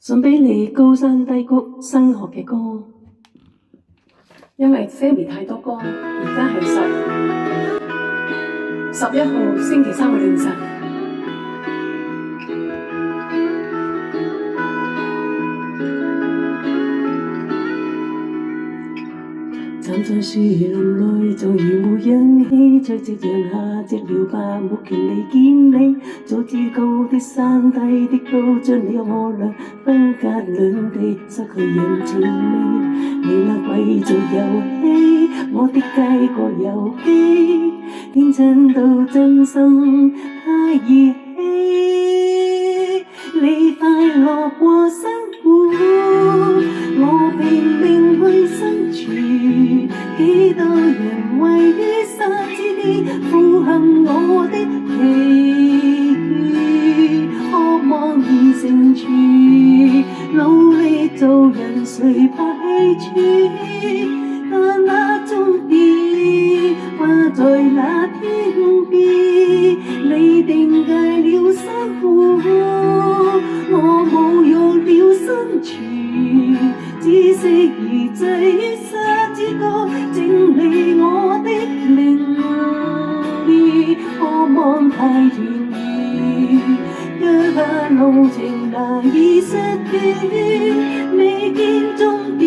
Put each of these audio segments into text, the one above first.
送俾你高山低谷升學嘅歌，因為 Sammy 太多歌，而家係11號星期三嘅凌晨。站在樹林內，就如無氧氣，在夕陽下寂寥吧，沒權利見你。早知高的山低的高，將你我倆分隔兩地，失去人情味。你那貴族遊戲，我的街角遊戲，天真到真心太兒戲。你快樂過生活，我拼命去生存。幾多人位於沙子裡負陷我的疲倦，渴望已成全，努力做人誰不氣喘？但那終點掛在那天邊，你定計了生活，我侮辱了生存，只適宜滯於沙之角，整理我的凌亂，渴望太團圓，腳下路程難以失斷，未見終點，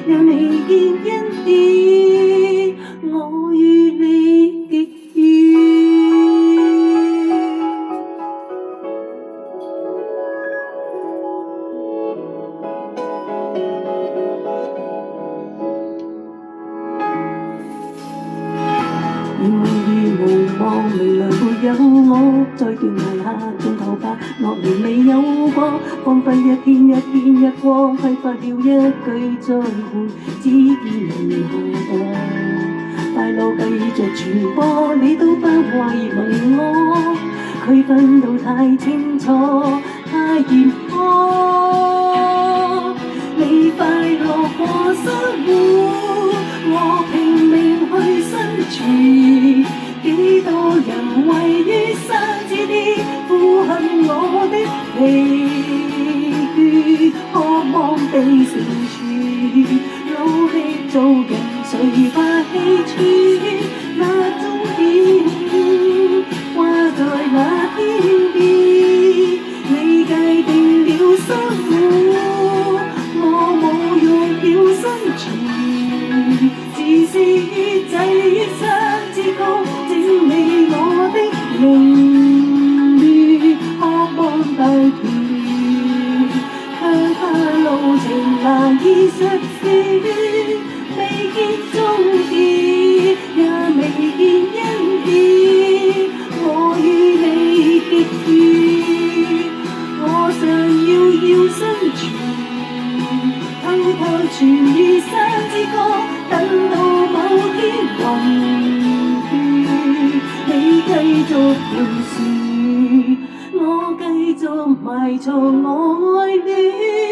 也未見恩典，我與你極遠。願如無望，未來沒有我，在斷崖下盡頭吧，樂園未有過，荒廢一天一天一光，揮發了一句再會，只見人下墮。快樂繼續傳播，你都不懷問我，區分到太清楚，太嚴苛。你快樂過生活，我拼命去生存，幾多人位於沙子裡負陷我的疲倦，渴望被成全，努力做人誰怕氣喘？那終點掛在那天邊，你界定了生活，我侮辱了生存，自私於滯於沙之角，整理我的凌亂，渴望大團圓，腳下路程難以實現，未見終點，也未見恩典，我與你極遠，我想要生存。偷偷存於沙之角，等到某天暈斷，你繼續盤旋，我繼續埋藏我愛戀。